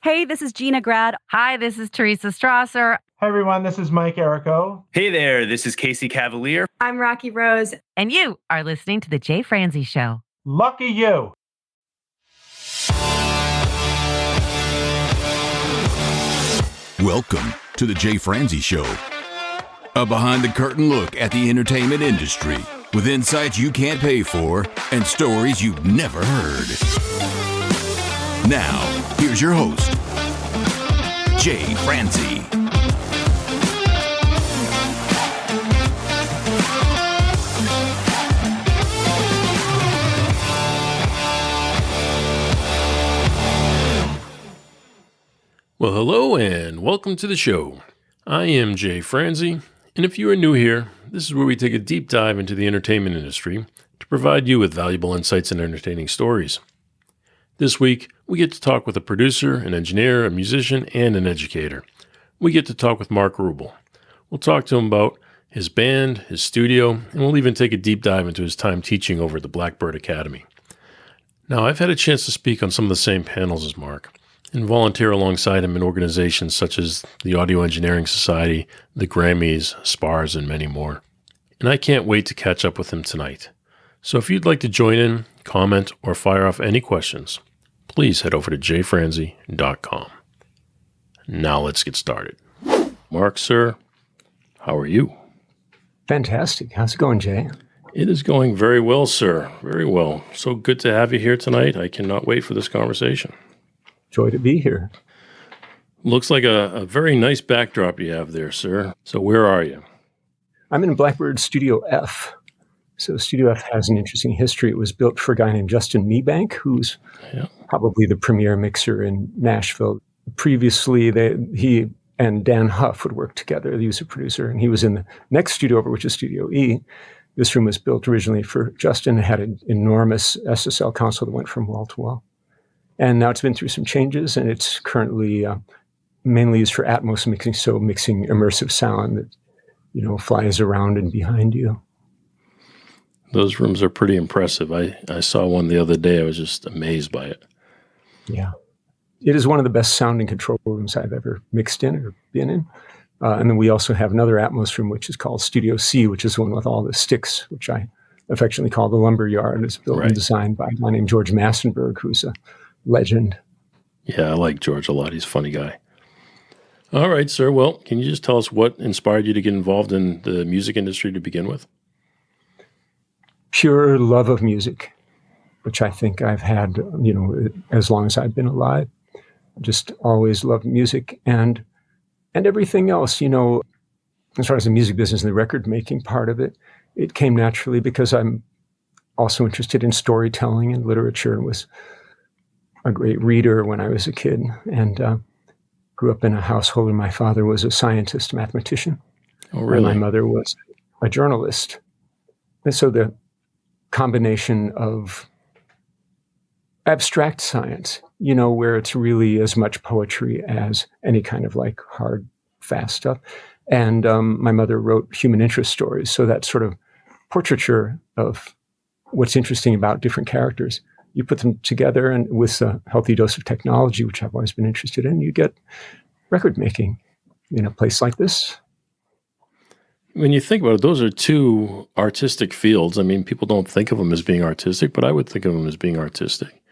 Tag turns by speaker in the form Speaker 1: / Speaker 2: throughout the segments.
Speaker 1: Hey, this is Gina Grad.
Speaker 2: Hi, this is Teresa Strasser.
Speaker 3: Hi, everyone. This is Mike Errico.
Speaker 4: Hey there. This is Casey Cavalier.
Speaker 5: I'm Rocky Rose.
Speaker 2: And you are listening to The Jay Franze Show.
Speaker 3: Lucky you.
Speaker 6: Welcome to The Jay Franze Show. A behind-the-curtain look at the entertainment industry with insights you can't pay for and stories you've never heard. Now, here's your host, Jay Franze.
Speaker 7: Well, hello and welcome to the show. I am Jay Franze, and if you are new here, this is where we take a deep dive into the entertainment industry to provide you with valuable insights and entertaining stories. This week, we get to talk with a producer, an engineer, a musician, and an educator. We get to talk with Mark Rubel. We'll talk to him about his band, his studio, and we'll even take a deep dive into his time teaching over at the Blackbird Academy. Now, I've had a chance to speak on some of the same panels as Mark and volunteer alongside him in organizations such as the Audio Engineering Society, the Grammys, SPARS, and many more. And I can't wait to catch up with him tonight. So if you'd like to join in, comment, or fire off any questions, please head over to jayfranze.com. Now let's get started. Mark, sir, how are you?
Speaker 8: Fantastic. How's it going, Jay?
Speaker 7: It is going very well, sir. Very well. So good to have you here tonight. I cannot wait for this conversation.
Speaker 8: Joy to be here.
Speaker 7: Looks like a very nice backdrop you have there, sir. So where are you?
Speaker 8: I'm in Blackbird Studio F. So Studio F has an interesting history. It was built for a guy named Justin Meebank, who's probably the premier mixer in Nashville. Previously, he and Dan Huff would work together. He was a producer, and he was in the next studio over, which is Studio E. This room was built originally for Justin. It had an enormous SSL console that went from wall to wall. And now it's been through some changes, and it's currently mainly used for Atmos mixing, so mixing immersive sound that, flies around and behind you.
Speaker 7: Those rooms are pretty impressive. I saw one the other day. I was just amazed by it.
Speaker 8: Yeah. It is one of the best sounding control rooms I've ever mixed in or been in. And then we also have another Atmos room, which is called Studio C, which is the one with all the sticks, which I affectionately call the lumber yard. It's built and designed by a guy named George Massenberg, who's a legend.
Speaker 7: Yeah, I like George a lot. He's a funny guy. All right, sir. Well, can you just tell us what inspired you to get involved in the music industry to begin with?
Speaker 8: Pure love of music, which I think I've had, as long as I've been alive. Just always loved music and everything else, as far as the music business and the record making part of it, it came naturally because I'm also interested in storytelling and literature and was a great reader when I was a kid, and grew up in a household where my father was a scientist, mathematician.
Speaker 7: Oh, really?
Speaker 8: And my mother was a journalist. And so the combination of abstract science, where it's really as much poetry as any kind of like hard, fast stuff. And my mother wrote human interest stories. So that sort of portraiture of what's interesting about different characters. You put them together and with a healthy dose of technology, which I've always been interested in, you get record making in a place like this.
Speaker 7: When you think about it, those are two artistic fields. I mean, people don't think of them as being artistic, but I would think of them as being artistic.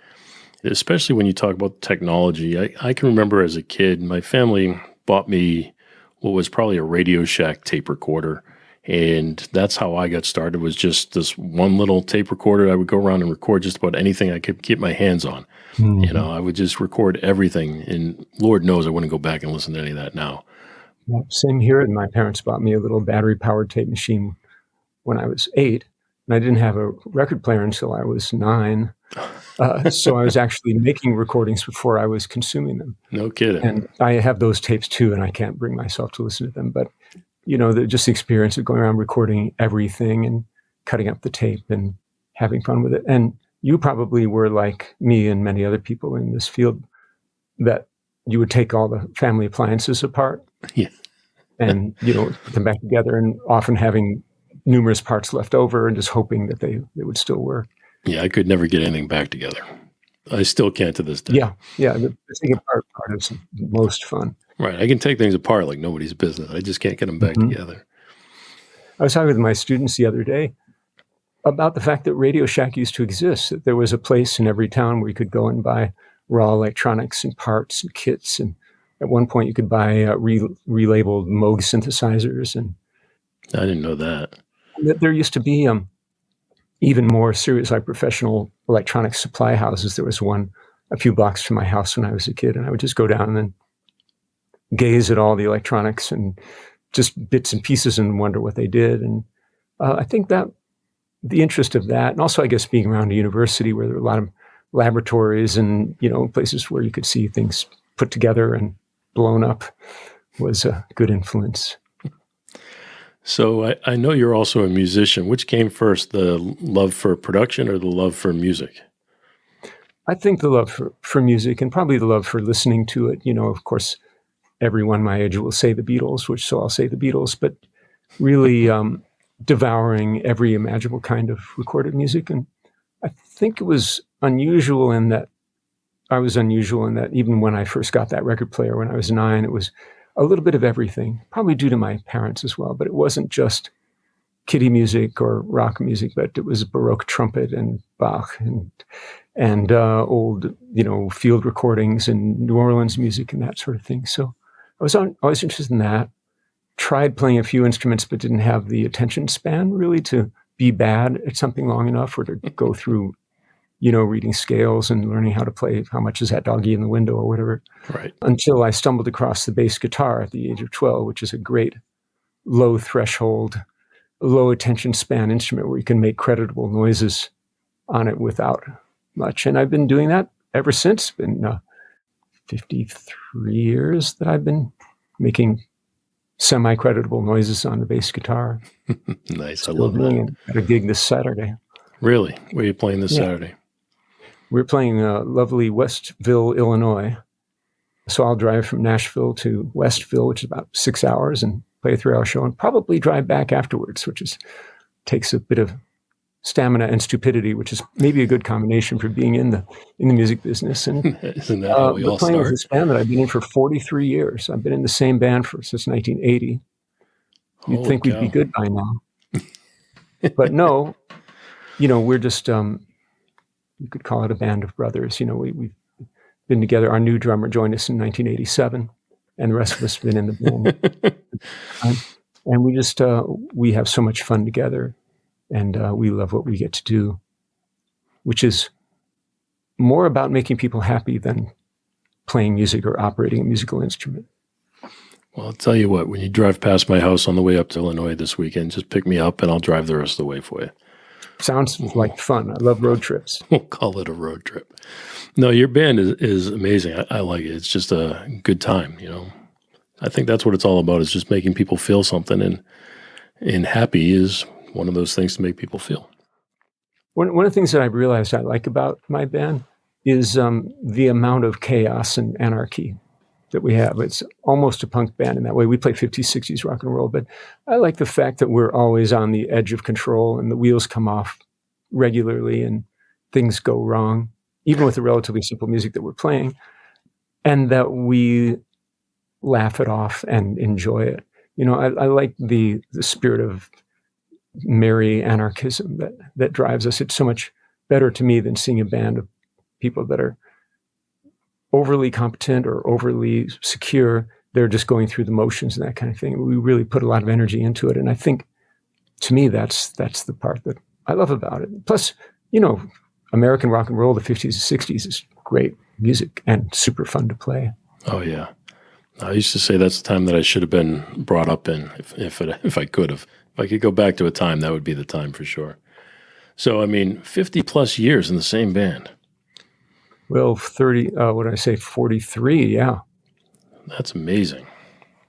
Speaker 7: Especially when you talk about technology. I can remember as a kid, my family bought me what was probably a Radio Shack tape recorder. And that's how I got started, was just this one little tape recorder. I would go around and record just about anything I could get my hands on. Mm-hmm. I would just record everything. And Lord knows I wouldn't go back and listen to any of that now.
Speaker 8: Yeah, same here. And my parents bought me a little battery-powered tape machine when I was 8. And I didn't have a record player until I was 9. So I was actually making recordings before I was consuming them.
Speaker 7: No kidding.
Speaker 8: And I have those tapes too, and I can't bring myself to listen to them. But just the experience of going around recording everything and cutting up the tape and having fun with it. And you probably were like me and many other people in this field, that you would take all the family appliances apart and, put them back together, and often having numerous parts left over and just hoping that they would still work.
Speaker 7: Yeah, I could never get anything back together. I still can't to this day.
Speaker 8: Yeah. The taking apart part is most fun.
Speaker 7: Right. I can take things apart like nobody's business. I just can't get them back together.
Speaker 8: I was talking with my students the other day about the fact that Radio Shack used to exist, that there was a place in every town where you could go and buy raw electronics and parts and kits. And at one point you could buy relabeled Moog synthesizers. And
Speaker 7: I didn't know that.
Speaker 8: There used to be even more serious, like professional electronic supply houses. There was one a few blocks from my house when I was a kid, and I would just go down and then gaze at all the electronics and just bits and pieces and wonder what they did. And I think that the interest of that, and also I guess being around a university where there were a lot of laboratories and, places where you could see things put together and blown up, was a good influence.
Speaker 7: So I know you're also a musician. Which came first, the love for production or the love for music?
Speaker 8: I think the love for music, and probably the love for listening to it. Of course, everyone my age will say the Beatles, so I'll say the Beatles, but really devouring every imaginable kind of recorded music. And I think it was unusual in that even when I first got that record player when I was 9, it was a little bit of everything, probably due to my parents as well. But it wasn't just kiddie music or rock music, but it was Baroque trumpet and Bach and old, field recordings and New Orleans music and that sort of thing. So I was always interested in that. Tried playing a few instruments, but didn't have the attention span really to be bad at something long enough, or to go through, reading scales and learning how to play how much is that doggy in the window or whatever.
Speaker 7: Right.
Speaker 8: Until I stumbled across the bass guitar at the age of 12, which is a great low threshold, low attention span instrument where you can make creditable noises on it without much. And I've been doing that ever since. It's been 53 years that I've been making semi-creditable noises on the bass guitar.
Speaker 7: Nice.
Speaker 8: Still
Speaker 7: I love
Speaker 8: doing
Speaker 7: that.
Speaker 8: it at a gig this Saturday.
Speaker 7: Really? Where are you playing this Saturday?
Speaker 8: We're playing lovely Westville, Illinois. So I'll drive from Nashville to Westville, which is about 6 hours, and play a 3-hour show, and probably drive back afterwards, which takes a bit of stamina and stupidity, which is maybe a good combination for being in the music business. And
Speaker 7: Isn't that how we all
Speaker 8: playing with
Speaker 7: start?
Speaker 8: this band that I've been in for 43 years. I've been in the same band since 1980. You'd
Speaker 7: Holy
Speaker 8: think we'd
Speaker 7: cow.
Speaker 8: be good by now. But no, we're just, you could call it a band of brothers. We've been together. Our new drummer joined us in 1987, and the rest of us have been in the band. And we just, we have so much fun together, and we love what we get to do, which is more about making people happy than playing music or operating a musical instrument.
Speaker 7: Well, I'll tell you what, when you drive past my house on the way up to Illinois this weekend, just pick me up and I'll drive the rest of the way for you.
Speaker 8: Sounds like fun. I love road trips.
Speaker 7: We'll call it a road trip. No, your band is amazing. I like it. It's just a good time, I think that's what it's all about, is just making people feel something, and happy is one of those things to make people feel.
Speaker 8: One of the things that I've realized I like about my band is the amount of chaos and anarchy that we have. It's almost a punk band in that way. We play 50s, 60s rock and roll, but I like the fact that we're always on the edge of control, and the wheels come off regularly and things go wrong, even with the relatively simple music that we're playing, and that we laugh it off and enjoy it. I like the spirit of merry anarchism that drives us. It's so much better to me than seeing a band of people that are overly competent or overly secure. They're just going through the motions and that kind of thing. We really put a lot of energy into it. And I think, to me, that's the part that I love about it. Plus, American rock and roll, the 50s and 60s is great music and super fun to play.
Speaker 7: Oh, yeah. I used to say that's the time that I should have been brought up in, if I could have. If I could go back to a time, that would be the time for sure. So, 50 plus years in the same band.
Speaker 8: Well, 43, yeah.
Speaker 7: That's amazing.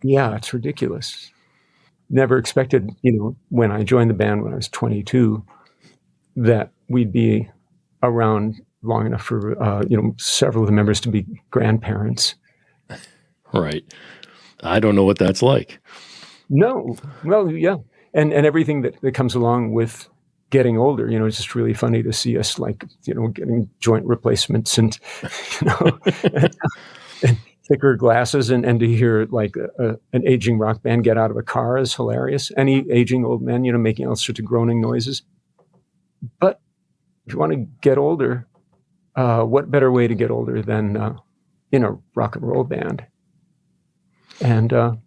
Speaker 8: Yeah, it's ridiculous. Never expected, when I joined the band when I was 22, that we'd be around long enough for, several of the members to be grandparents.
Speaker 7: Right. I don't know what that's like.
Speaker 8: No. Well, yeah. And everything that comes along with getting older. It's just really funny to see us getting joint replacements and, and thicker glasses and to hear an aging rock band get out of a car is hilarious. Any aging old men, making all sorts of groaning noises. But if you want to get older, what better way to get older than in a rock and roll band? And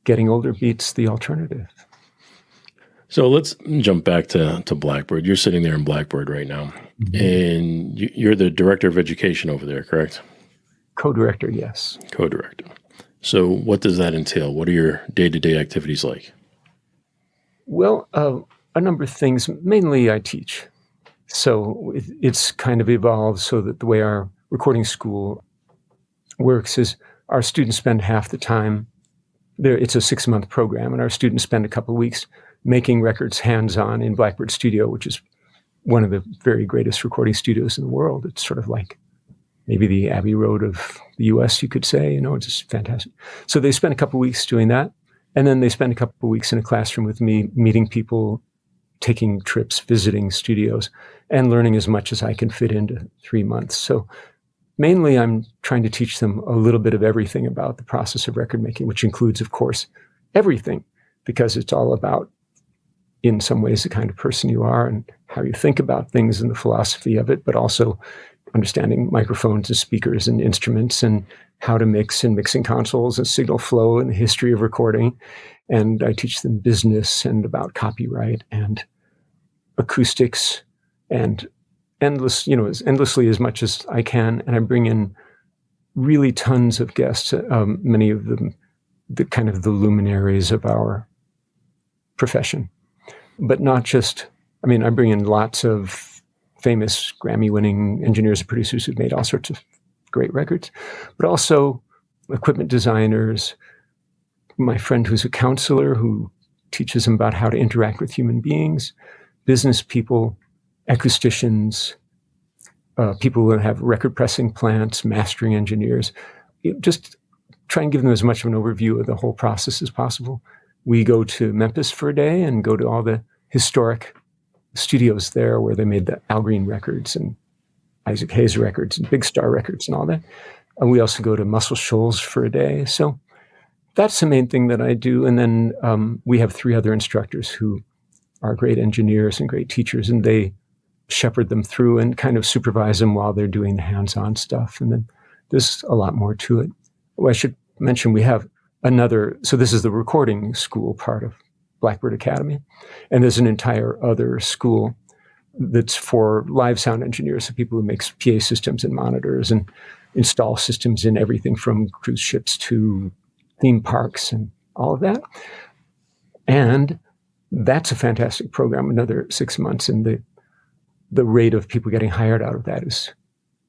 Speaker 8: getting older beats the alternative.
Speaker 7: So let's jump back to Blackbird. You're sitting there in Blackbird right now, and you're the director of education over there, correct?
Speaker 8: Co-director, yes.
Speaker 7: Co-director. So what does that entail? What are your day-to-day activities like?
Speaker 8: Well, a number of things. Mainly I teach. So it's kind of evolved so that the way our recording school works is our students spend half the time there. It's a 6-month program, and our students spend a couple of weeks making records hands-on in Blackbird Studio, which is one of the very greatest recording studios in the world. It's sort of like maybe the Abbey Road of the U.S., you could say. It's just fantastic. So they spend a couple of weeks doing that, and then they spend a couple of weeks in a classroom with me, meeting people, taking trips, visiting studios, and learning as much as I can fit into 3 months. So mainly I'm trying to teach them a little bit of everything about the process of record making, which includes, of course, everything, because it's all about, in some ways, the kind of person you are and how you think about things and the philosophy of it, but also understanding microphones and speakers and instruments and how to mix and mixing consoles and signal flow and the history of recording. And I teach them business and about copyright and acoustics and as endlessly as much as I can. And I bring in really tons of guests, many of them, the kind of the luminaries of our profession. But not just, I bring in lots of famous Grammy-winning engineers and producers who've made all sorts of great records, but also equipment designers, my friend who's a counselor who teaches them about how to interact with human beings, business people, acousticians, people who have record pressing plants, mastering engineers. Just try and give them as much of an overview of the whole process as possible. We go to Memphis for a day and go to all the historic studios there where they made the Al Green records and Isaac Hayes records and Big Star records and all that. And we also go to Muscle Shoals for a day. So that's the main thing that I do. And then we have 3 other instructors who are great engineers and great teachers, and they shepherd them through and kind of supervise them while they're doing the hands-on stuff. And then there's a lot more to it. Well, I should mention we have so this is the recording school part of Blackbird Academy. And there's an entire other school that's for live sound engineers, so people who make PA systems and monitors and install systems in everything from cruise ships to theme parks and all of that. And that's a fantastic program, another 6 months. And the rate of people getting hired out of that is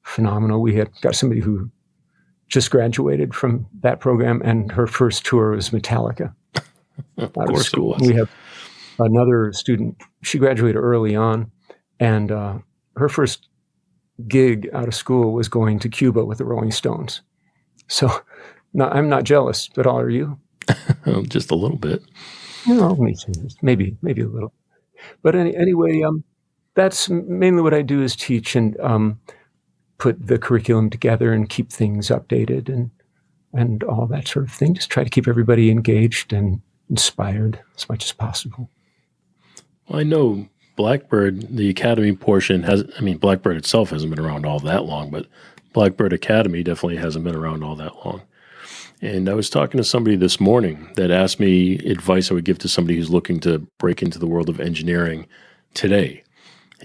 Speaker 8: phenomenal. We got somebody who just graduated from that program, and her first tour was Metallica.
Speaker 7: Of course it was.
Speaker 8: We have another student. She graduated early on, and her first gig out of school was going to Cuba with the Rolling Stones. So I'm not jealous, but are you?
Speaker 7: Just a little bit.
Speaker 8: Me too. Maybe a little. But anyway, that's mainly what I do is teach and put the curriculum together and keep things updated and all that sort of thing. Just try to keep everybody engaged and inspired as much as possible.
Speaker 7: Well, I know Blackbird, the Academy portion Blackbird itself hasn't been around all that long, but Blackbird Academy definitely hasn't been around all that long. And I was talking to somebody this morning that asked me advice I would give to somebody who's looking to break into the world of engineering today.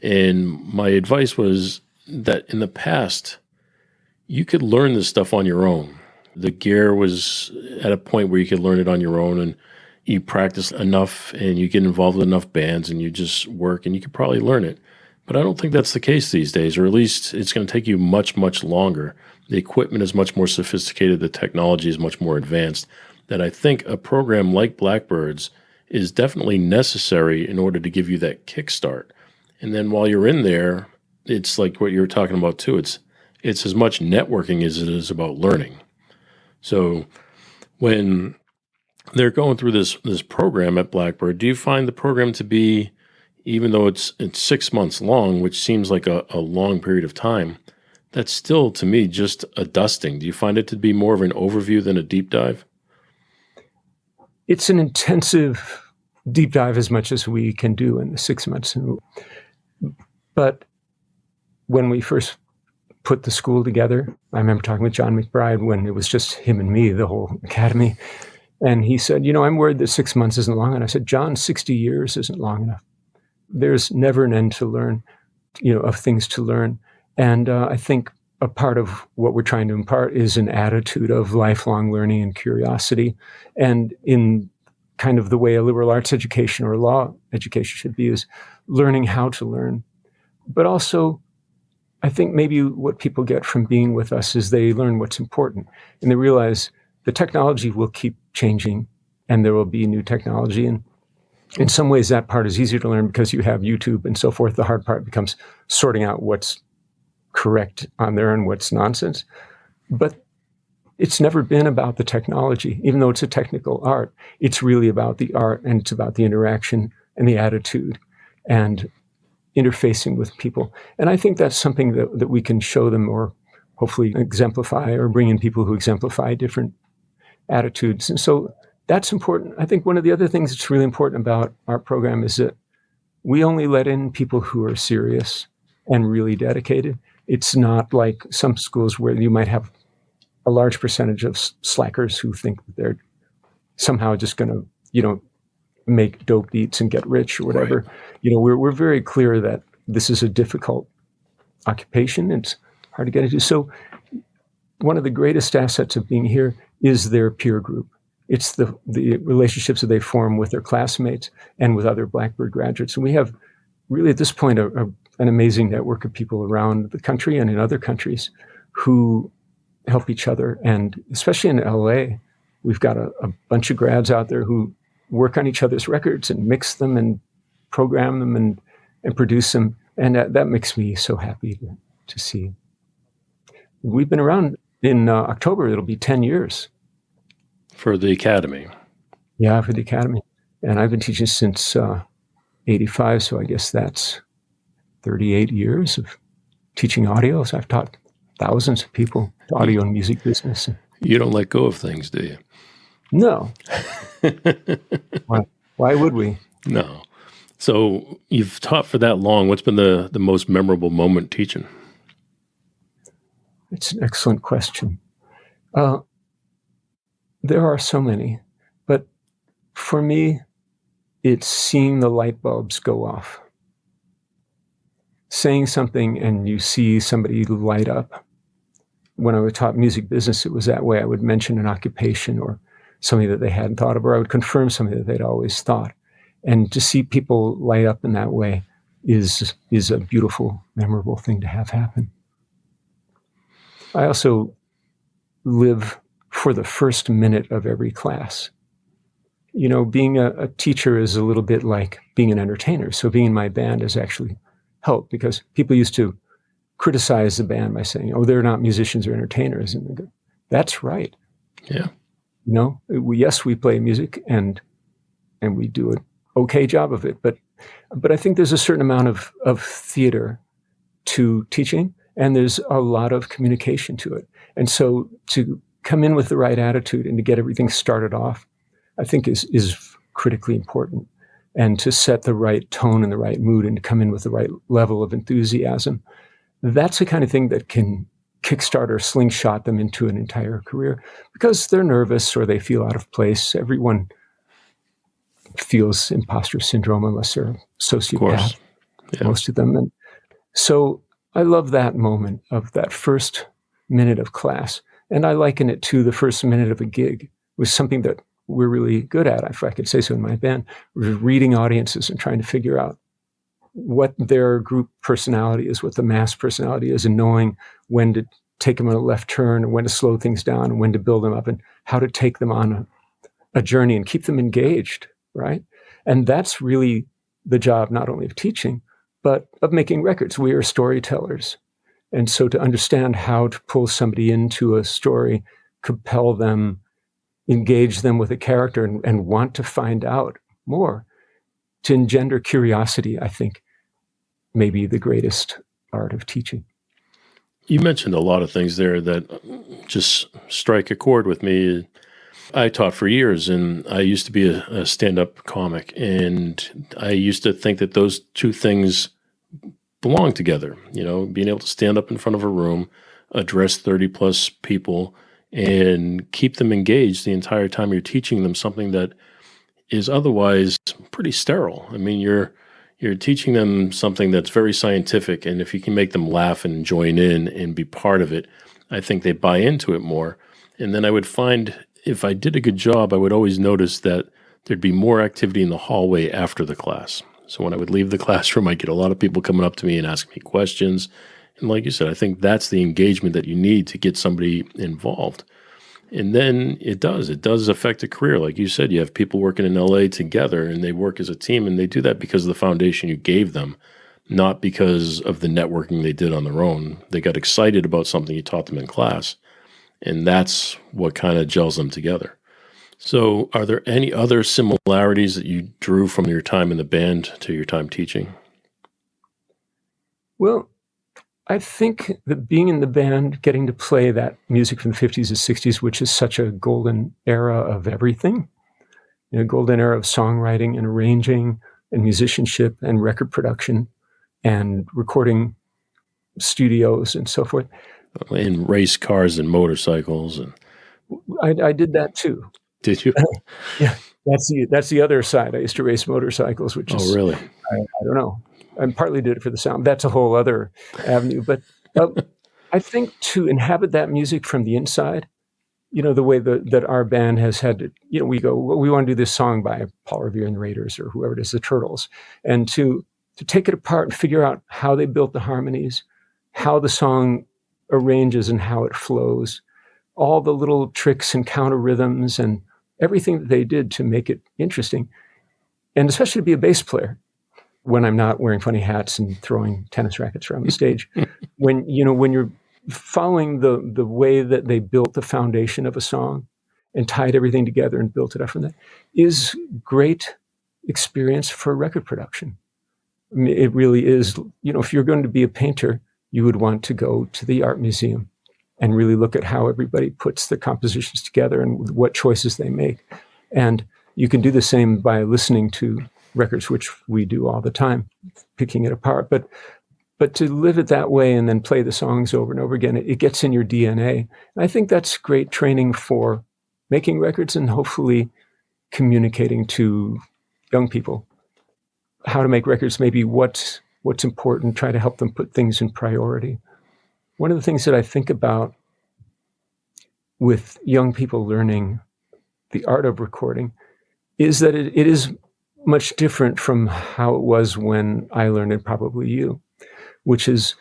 Speaker 7: And my advice was that in the past, you could learn this stuff on your own. The gear was at a point where you could learn it on your own, and you practice enough and you get involved with enough bands and you just work and you could probably learn it. But I don't think that's the case these days, or at least it's going to take you much, much longer. The equipment is much more sophisticated. The technology is much more advanced, that I think a program like Blackbird's is definitely necessary in order to give you that kickstart. And then while you're in there, it's like what you were talking about too. It's as much networking as it is about learning. So when they're going through this program at Blackbird, do you find the program to be even though it's 6 months long, which seems like a long period of time, that's still, to me, just a dusting. Do you find it to be more of an overview than a deep dive?
Speaker 8: It's an intensive deep dive as much as we can do in the 6 months. But when we first put the school together, I remember talking with John McBride when it was just him and me, the whole academy. And he said, I'm worried that 6 months isn't long. And I said, John, 60 years isn't long enough. There's never an end to learn, of things to learn. And I think a part of what we're trying to impart is an attitude of lifelong learning and curiosity. And in kind of the way a liberal arts education or law education should be is learning how to learn. But also, I think maybe what people get from being with us is they learn what's important. And they realize the technology will keep changing and there will be new technology. And in some ways, that part is easier to learn because you have YouTube and so forth. The hard part becomes sorting out what's correct on there and what's nonsense. But it's never been about the technology. Even though it's a technical art, it's really about the art, and it's about the interaction and the attitude and interfacing with people. And I think that's something that we can show them or hopefully exemplify or bring in people who exemplify different attitudes. And so that's important. I think one of the other things that's really important about our program is that we only let in people who are serious and really dedicated. It's not like some schools where you might have a large percentage of slackers who think that they're somehow just going to, make dope beats and get rich or whatever. Right. We're very clear that this is a difficult occupation. It's hard to get into. So one of the greatest assets of being here is their peer group. It's the relationships that they form with their classmates and with other Blackbird graduates. And we have really at this point an amazing network of people around the country and in other countries who help each other. And especially in LA, we've got a bunch of grads out there who work on each other's records and mix them and program them and produce them. And that makes me so happy to see. We've been around in October, it'll be 10 years.
Speaker 7: For the Academy.
Speaker 8: Yeah, for the Academy. And I've been teaching since 85, so I guess that's 38 years of teaching audio. So I've taught thousands of people the audio and music business.
Speaker 7: You don't let go of things, do you?
Speaker 8: No. Why would we?
Speaker 7: No. So you've taught for that long. What's been the most memorable moment teaching?
Speaker 8: It's an excellent question. There are so many, but for me, it's seeing the light bulbs go off. Saying something and you see somebody light up. When I taught music business, it was that way. I would mention an occupation or something that they hadn't thought of, or I would confirm something that they'd always thought. And to see people light up in that way is a beautiful, memorable thing to have happen. I also live for the first minute of every class. Being a teacher is a little bit like being an entertainer. So being in my band has actually helped because people used to criticize the band by saying, oh, they're not musicians or entertainers. And they go, that's right.
Speaker 7: Yeah.
Speaker 8: Yes, we play music and we do an okay job of it. But I think there's a certain amount of theater to teaching, and there's a lot of communication to it. And so to come in with the right attitude and to get everything started off, I think is critically important. And to set the right tone and the right mood and to come in with the right level of enthusiasm, that's the kind of thing that can kickstart or slingshot them into an entire career because they're nervous or they feel out of place. Everyone feels imposter syndrome unless they're a sociopath, most of them. And so I love that moment of that first minute of class. And I liken it to the first minute of a gig. It was something that we're really good at, if I could say so, in my band. We're reading audiences and trying to figure out what their group personality is, what the mass personality is, and knowing when to take them on a left turn and when to slow things down and when to build them up and how to take them on a journey and keep them engaged, right? And that's really the job not only of teaching, but of making records. We are storytellers. And so to understand how to pull somebody into a story, compel them, engage them with a character and want to find out more, to engender curiosity, I think, may be the greatest art of teaching.
Speaker 7: You mentioned a lot of things there that just strike a chord with me. I taught for years, and I used to be a stand-up comic, and I used to think that those two things belong together. You know, being able to stand up in front of a room, address 30-plus people, and keep them engaged the entire time you're teaching them something that is otherwise pretty sterile. I mean, you're teaching them something that's very scientific, and if you can make them laugh and join in and be part of it, I think they buy into it more. And then I would find, if I did a good job, I would always notice that there'd be more activity in the hallway after the class. So when I would leave the classroom, I'd get a lot of people coming up to me and asking me questions. And like you said, I think that's the engagement that you need to get somebody involved. And then it does affect a career. Like you said, you have people working in LA together and they work as a team, and they do that because of the foundation you gave them, not because of the networking they did on their own. They got excited about something you taught them in class, and that's what kind of gels them together. So are there any other similarities that you drew from your time in the band to your time teaching?
Speaker 8: Well, I think that being in the band, getting to play that music from the 50s and 60s, which is such a golden era of everything, you know, golden era of songwriting and arranging and musicianship and record production and recording studios and so forth.
Speaker 7: In race cars and motorcycles. And
Speaker 8: I did that too.
Speaker 7: Did you?
Speaker 8: Yeah, that's the other side. I used to race motorcycles, which is...
Speaker 7: Oh, really?
Speaker 8: I don't know. I partly did it for the sound. That's a whole other avenue. But I think to inhabit that music from the inside, you know, the way that our band has had to, you know, we go, well, we want to do this song by Paul Revere and the Raiders or whoever it is, the Turtles. And to take it apart and figure out how they built the harmonies, how the song arranges and how it flows, all the little tricks and counter rhythms and everything that they did to make it interesting. And especially to be a bass player, when I'm not wearing funny hats and throwing tennis rackets around the stage. When you're following the way that they built the foundation of a song and tied everything together and built it up from that is great experience for record production. I mean, it really is. You know, if you're going to be a painter, you would want to go to the art museum and really look at how everybody puts the compositions together and what choices they make. And you can do the same by listening to records, which we do all the time, picking it apart. But to live it that way and then play the songs over and over again, it gets in your DNA. And I think that's great training for making records and hopefully communicating to young people how to make records, maybe what's important, try to help them put things in priority. One of the things that I think about with young people learning the art of recording is that it is much different from how it was when I learned, and probably you, which is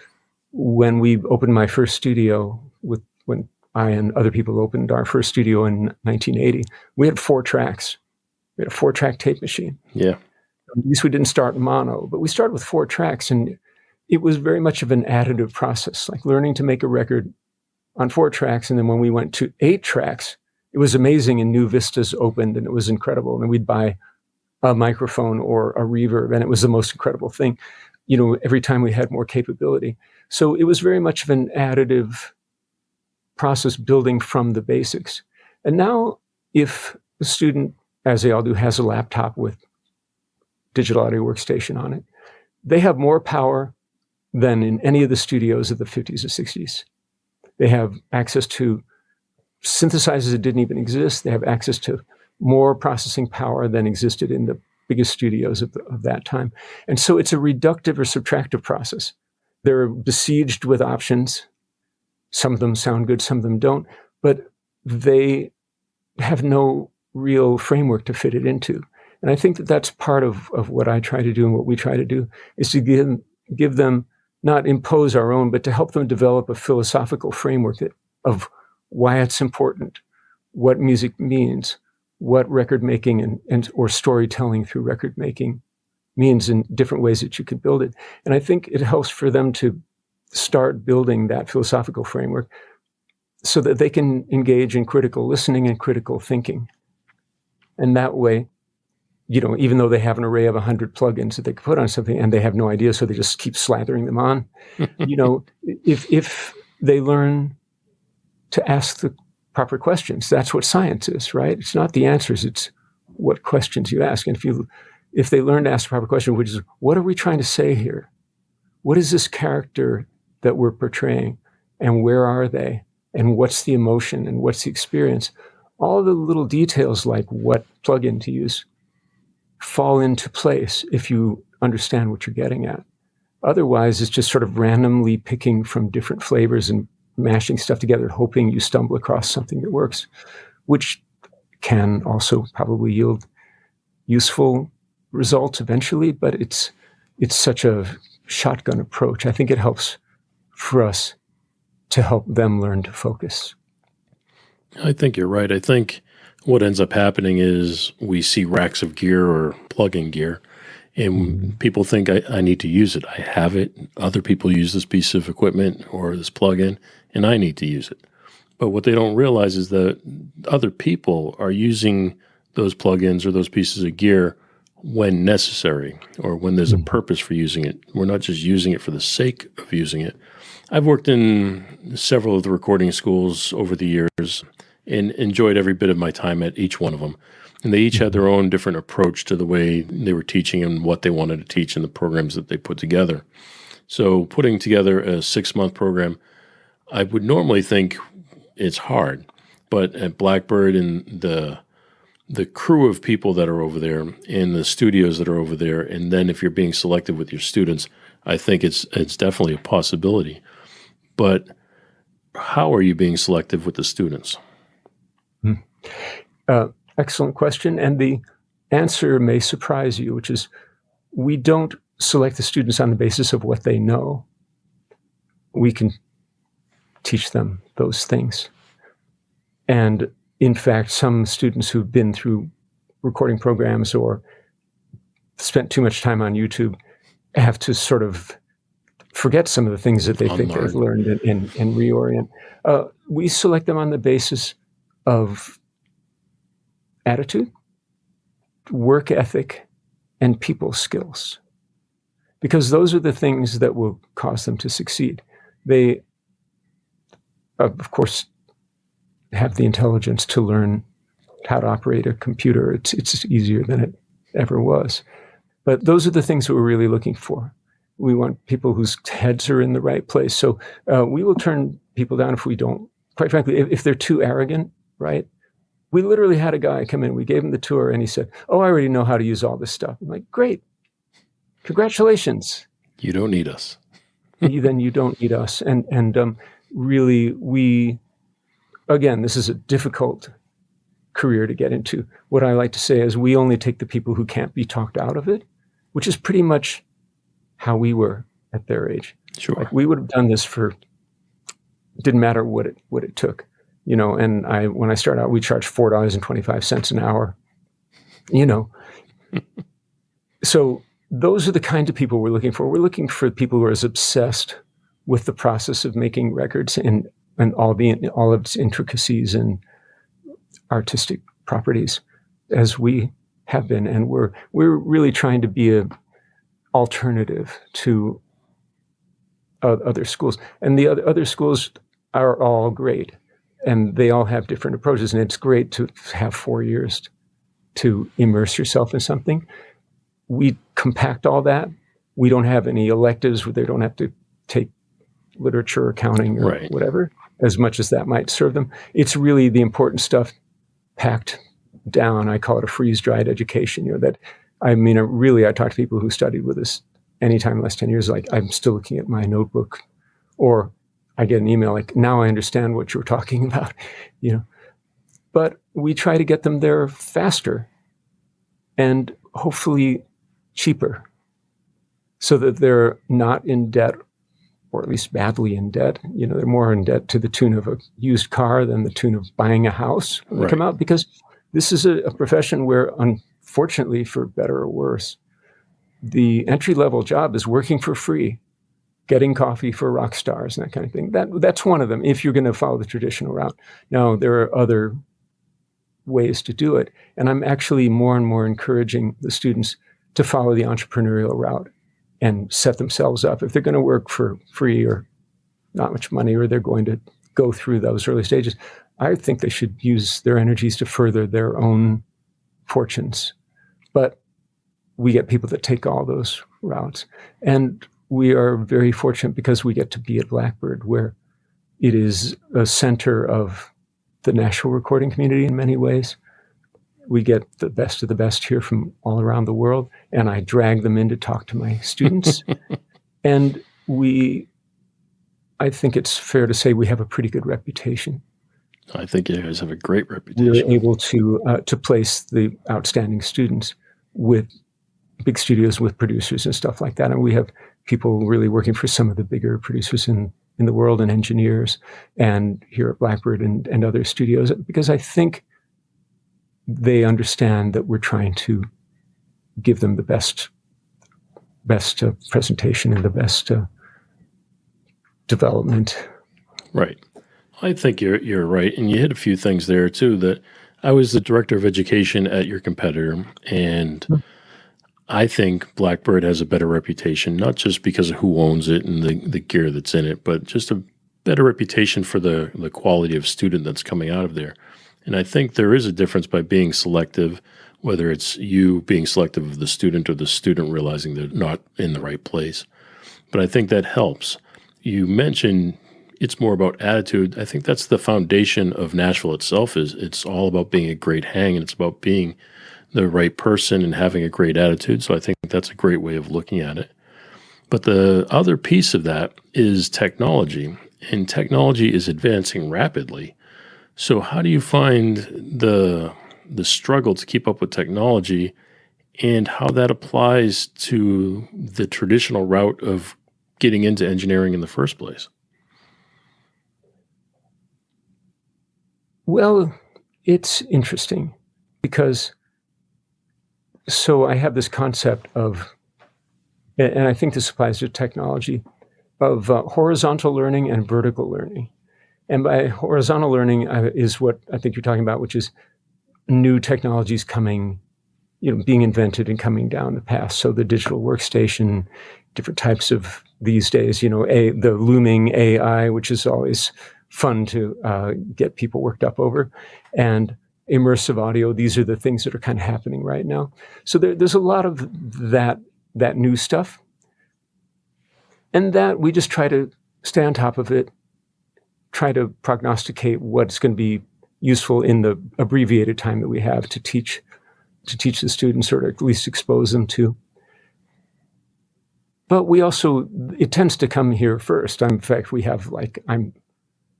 Speaker 8: when we opened my first studio, when I and other people opened our first studio in 1980, we had 4 tracks. We had a 4-track tape machine.
Speaker 7: Yeah.
Speaker 8: At least we didn't start mono, but we started with 4 tracks, and it was very much of an additive process, like learning to make a record on 4 tracks. And then when we went to 8 tracks, it was amazing, and new vistas opened, and it was incredible. And we'd buy a microphone or a reverb, and it was the most incredible thing, you know, every time we had more capability. So it was very much of an additive process building from the basics. And now if a student, as they all do, has a laptop with digital audio workstation on it, they have more power than in any of the studios of the 50s or 60s. They have access to synthesizers that didn't even exist. They have access to more processing power than existed in the biggest studios of that time. And so it's a reductive or subtractive process. They're besieged with options. Some of them sound good, some of them don't, but they have no real framework to fit it into. And I think that that's part of what I try to do and what we try to do is to give them, not impose our own, but to help them develop a philosophical framework of why it's important, what music means, what record making and or storytelling through record making means in different ways that you could build it. And I think it helps for them to start building that philosophical framework so that they can engage in critical listening and critical thinking. And that way, even though they have an array of 100 plugins that they could put on something and they have no idea, so they just keep slathering them on. If they learn to ask the proper questions, that's what science is, right? It's not the answers, it's what questions you ask. And if they learn to ask the proper question, which is, what are we trying to say here? What is this character that we're portraying? And where are they? And what's the emotion? And what's the experience? All the little details, like what plugin to use, fall into place if you understand what you're getting at. Otherwise, it's just sort of randomly picking from different flavors and mashing stuff together, hoping you stumble across something that works, which can also probably yield useful results eventually, but it's such a shotgun approach. I think it helps for us to help them learn to focus.
Speaker 7: I think you're right. I think what ends up happening is we see racks of gear or plug-in gear, and people think I need to use it. I have it. Other people use this piece of equipment or this plug-in, and I need to use it. But what they don't realize is that other people are using those plug-ins or those pieces of gear when necessary or when there's a purpose for using it. We're not just using it for the sake of using it. I've worked in several of the recording schools over the years and enjoyed every bit of my time at each one of them. And they each had their own different approach to the way they were teaching and what they wanted to teach in the programs that they put together. So putting together a 6-month program, I would normally think it's hard. But at Blackbird and the crew of people that are over there and the studios that are over there, and then if you're being selected with your students, I think it's definitely a possibility. But how are you being selective with the students?
Speaker 8: Excellent question. And the answer may surprise you, which is we don't select the students on the basis of what they know. We can teach them those things. And in fact, some students who've been through recording programs or spent too much time on YouTube have to sort of forget some of the things that they think they've learned and reorient. We select them on the basis of attitude, work ethic, and people skills, because those are the things that will cause them to succeed. They, of course, have the intelligence to learn how to operate a computer. It's easier than it ever was. But those are the things that we're really looking for. We want people whose heads are in the right place. So we will turn people down if we don't. Quite frankly, if they're too arrogant, right? We literally had a guy come in, we gave him the tour, and he said, "Oh, I already know how to use all this stuff." I'm like, "Great. Congratulations.
Speaker 7: You don't need us."
Speaker 8: Then you don't need us. And really, again, this is a difficult career to get into. What I like to say is we only take the people who can't be talked out of it, which is pretty much how we were at their age.
Speaker 7: Sure.
Speaker 8: Like we would have done this didn't matter what it took. And when I started out, we charged $4.25 an hour, So those are the kinds of people we're looking for. We're looking for people who are as obsessed with the process of making records and all of its intricacies and artistic properties as we have been. And we're really trying to be an alternative to other schools. And the other schools are all great. And they all have different approaches. And it's great to have 4 years to immerse yourself in something. We compact all that. We don't have any electives where they don't have to take literature, accounting, or whatever, as much as that might serve them. It's really the important stuff packed down. I call it a freeze-dried education. I talk to people who studied with us anytime in the last 10 years, like, I'm still looking at my notebook, or I get an email like, now I understand what you were talking about, But we try to get them there faster and hopefully cheaper so that they're not in debt, or at least badly in debt. They're more in debt to the tune of a used car than the tune of buying a house when they come out, because this is a profession where, unfortunately, for better or worse, the entry-level job is working for free, getting coffee for rock stars and that kind of thing. That's one of them, if you're going to follow the traditional route. Now, there are other ways to do it. And I'm actually more and more encouraging the students to follow the entrepreneurial route and set themselves up. If they're going to work for free or not much money, or they're going to go through those early stages, I think they should use their energies to further their own fortunes. But we get people that take all those routes. And we are very fortunate because we get to be at Blackbird, where it is a center of the Nashville recording community in many ways. We get the best of the best here from all around the world, and I drag them in to talk to my students. And I think it's fair to say we have a pretty good reputation.
Speaker 7: I think you guys have a great reputation.
Speaker 8: We're able to place the outstanding students with big studios, with producers and stuff like that. And we have people really working for some of the bigger producers in the world, and engineers, and here at Blackbird and other studios, because I think they understand that we're trying to give them the best presentation and the best development.
Speaker 7: Right. I think you're right. And you hit a few things there too, that I was the director of education at your competitor, and I think Blackbird has a better reputation, not just because of who owns it and the gear that's in it, but just a better reputation for the quality of student that's coming out of there. And I think there is a difference by being selective, whether it's you being selective of the student or the student realizing they're not in the right place. But I think that helps. You mentioned it's more about attitude. I think that's the foundation of Nashville itself. It's all about being a great hang, and it's about being the right person and having a great attitude. So I think that's a great way of looking at it. But the other piece of that is technology, and technology is advancing rapidly. So how do you find the struggle to keep up with technology, and how that applies to the traditional route of getting into engineering in the first place?
Speaker 8: Well, it's interesting because so I have this concept of, and I think this applies to technology, of horizontal learning and vertical learning. And by horizontal learning is what I think you're talking about, which is new technologies coming, being invented and coming down the path. So the digital workstation, different types of these days, the looming AI, which is always fun to get people worked up over, and immersive audio. These are the things that are kind of happening right now. So there's a lot of that new stuff, and that we just try to stay on top of it, try to prognosticate what's going to be useful in the abbreviated time that we have to teach the students, or to at least expose them to. But we also, it tends to come here first. In fact, we have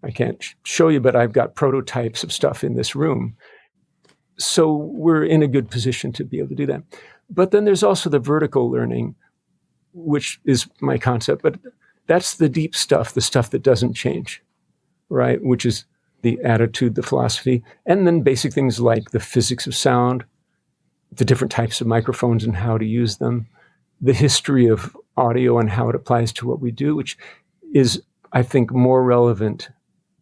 Speaker 8: I can't show you, but I've got prototypes of stuff in this room. So we're in a good position to be able to do that. But then there's also the vertical learning, which is my concept, but that's the deep stuff, the stuff that doesn't change, right? Which is the attitude, the philosophy, and then basic things like the physics of sound, the different types of microphones and how to use them, the history of audio and how it applies to what we do, which is, I think, more relevant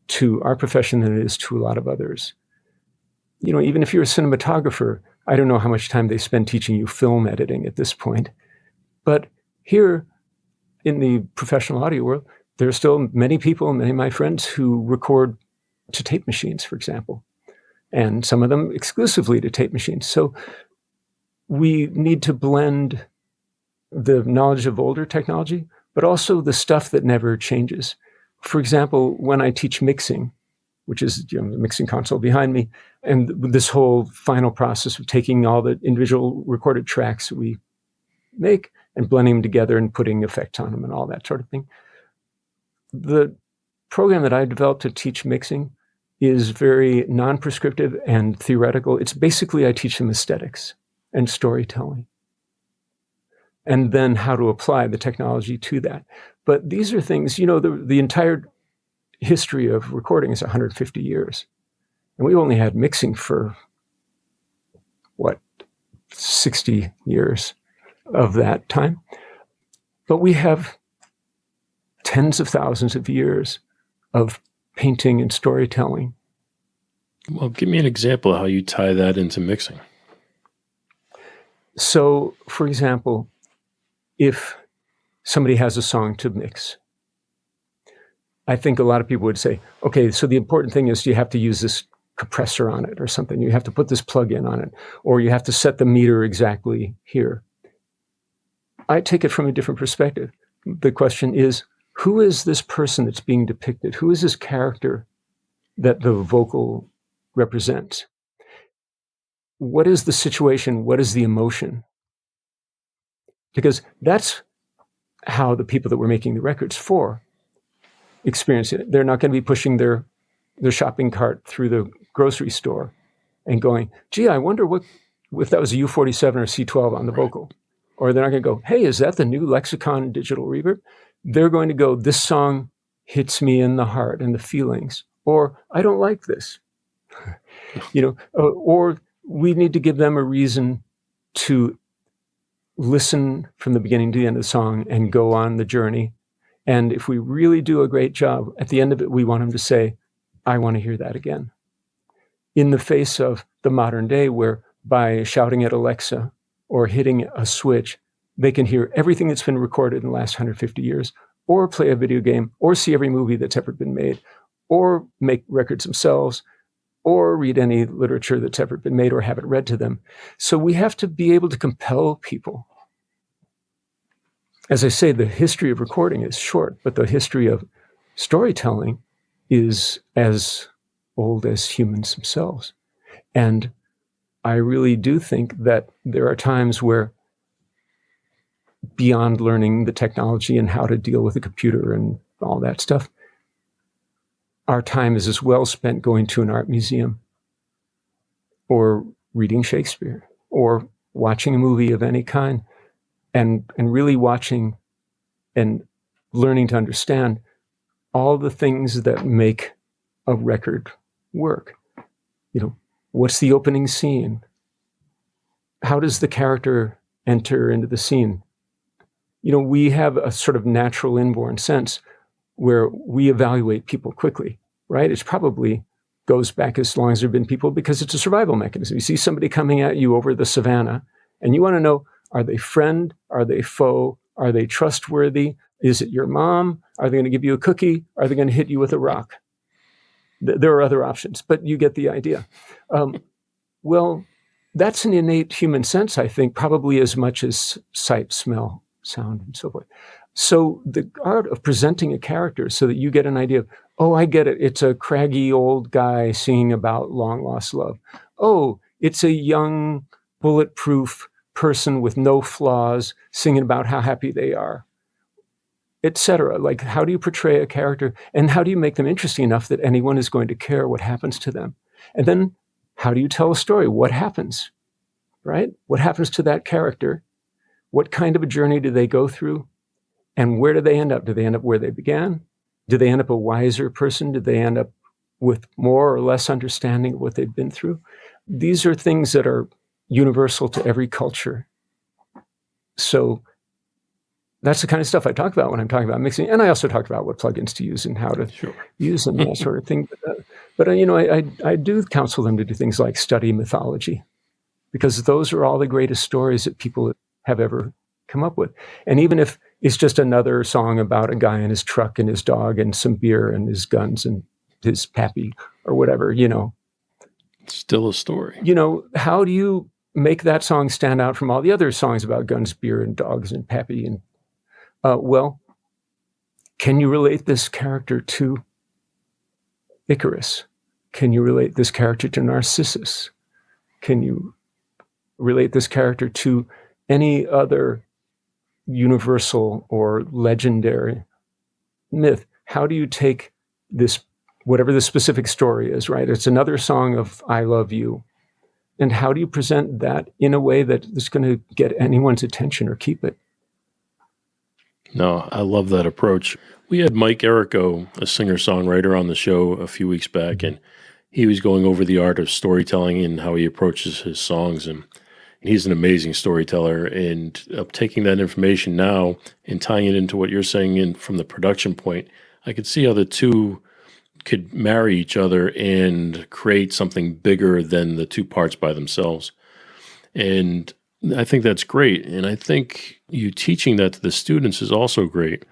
Speaker 8: to our profession than it is to a lot of others. Even if you're a cinematographer, I don't know how much time they spend teaching you film editing at this point. But here in the professional audio world, there are still many people, many of my friends, who record to tape machines, for example, and some of them exclusively to tape machines. So we need to blend the knowledge of older technology, but also the stuff that never changes. For example, when I teach mixing, which is the mixing console behind me, and this whole final process of taking all the individual recorded tracks that we make and blending them together and putting effects on them and all that sort of thing. The program that I developed to teach mixing is very non-prescriptive and theoretical. It's basically, I teach them aesthetics and storytelling, and then how to apply the technology to that. But these are things, the entire history of recording is 150 years. And we only had mixing for, 60 years of that time. But we have tens of thousands of years of painting and storytelling
Speaker 7: Well, give me an example of how you tie that into mixing.
Speaker 8: So, for example, if somebody has a song to mix, I think a lot of people would say, okay, so the important thing is you have to use this compressor on it or something. You have to put this plug-in on it, or you have to set the meter exactly here. I take it from a different perspective. The question is, who is this person that's being depicted? Who is this character that the vocal represents? What is the situation? What is the emotion? Because that's how the people that we're making the records for experience it. They're not going to be pushing their shopping cart through the grocery store and going, gee, I wonder if that was a U47 or C12 on the vocal. Or they're not going to go, hey, is that the new Lexicon digital reverb? They're going to go, this song hits me in the heart and the feelings. Or I don't like this. Or we need to give them a reason to listen from the beginning to the end of the song and go on the journey. And if we really do a great job, at the end of it, we want them to say, I want to hear that again. In the face of the modern day, where by shouting at Alexa or hitting a switch, they can hear everything that's been recorded in the last 150 years, or play a video game, or see every movie that's ever been made, or make records themselves, or read any literature that's ever been made or have it read to them. So we have to be able to compel people. As I say, the history of recording is short, but the history of storytelling is as old as humans themselves. And I really do think that there are times where, beyond learning the technology and how to deal with a computer and all that stuff, our time is as well spent going to an art museum or reading Shakespeare or watching a movie of any kind, and really watching and learning to understand all the things that make a record work. What's the opening scene? How does the character enter into the scene? We have a sort of natural inborn sense where we evaluate people quickly, right? It probably goes back as long as there have been people, because it's a survival mechanism. You see somebody coming at you over the savannah, and you want to know, are they friend? Are they foe? Are they trustworthy? Is it your mom? Are they going to give you a cookie? Are they going to hit you with a rock? There are other options, but you get the idea. Well, that's an innate human sense, I think, probably as much as sight, smell, sound, and so forth. So the art of presenting a character so that you get an idea of, oh, I get it. It's a craggy old guy singing about long lost love. Oh, it's a young, bulletproof person with no flaws singing about how happy they are, etc. Like, how do you portray a character, and how do you make them interesting enough that anyone is going to care what happens to them? And then how do you tell a story? What happens, right? What happens to that character? What kind of a journey do they go through? And where do they end up? Do they end up where they began? Do they end up a wiser person? Do they end up with more or less understanding of what they've been through? These are things that are universal to every culture. So that's the kind of stuff I talk about when I'm talking about mixing. And I also talk about what plugins to use and how to use them, that sort of thing. But I do counsel them to do things like study mythology, because those are all the greatest stories that people have ever come up with. And even if it's just another song about a guy and his truck and his dog and some beer and his guns and his pappy or whatever,
Speaker 7: It's still a story.
Speaker 8: How do you make that song stand out from all the other songs about guns, beer, and dogs and pappy? And well, can you relate this character to Icarus? Can you relate this character to Narcissus? Can you relate this character to any other universal or legendary myth? How do you take this, whatever the specific story is, right? It's another song of I love you. And how do you present that in a way that is going to get anyone's attention or keep it?
Speaker 7: No, I love that approach. We had Mike Errico, a singer-songwriter, on the show a few weeks back, and he was going over the art of storytelling and how he approaches his songs. And he's an amazing storyteller. And taking that information now and tying it into what you're saying in from the production point, I could see how the two could marry each other and create something bigger than the two parts by themselves. And I think that's great. And I think you teaching that to the students is also great.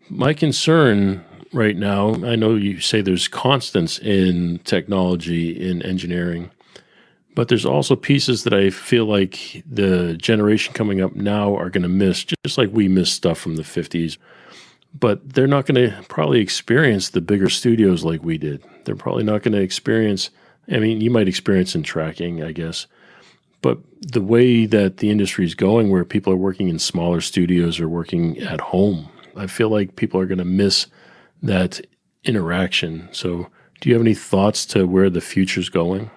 Speaker 7: My concern right now, I know you say there's constants in technology, in engineering, but there's also pieces that I feel like the generation coming up now are going to miss, just like we missed stuff from the 50s. But they're not going to probably experience the bigger studios like we did. They're probably not going to experience, I mean, you might experience in tracking, I guess. But the way that the industry is going, where people are working in smaller studios or working at home, I feel like people are going to miss that interaction. So do you have any thoughts to where the future's going?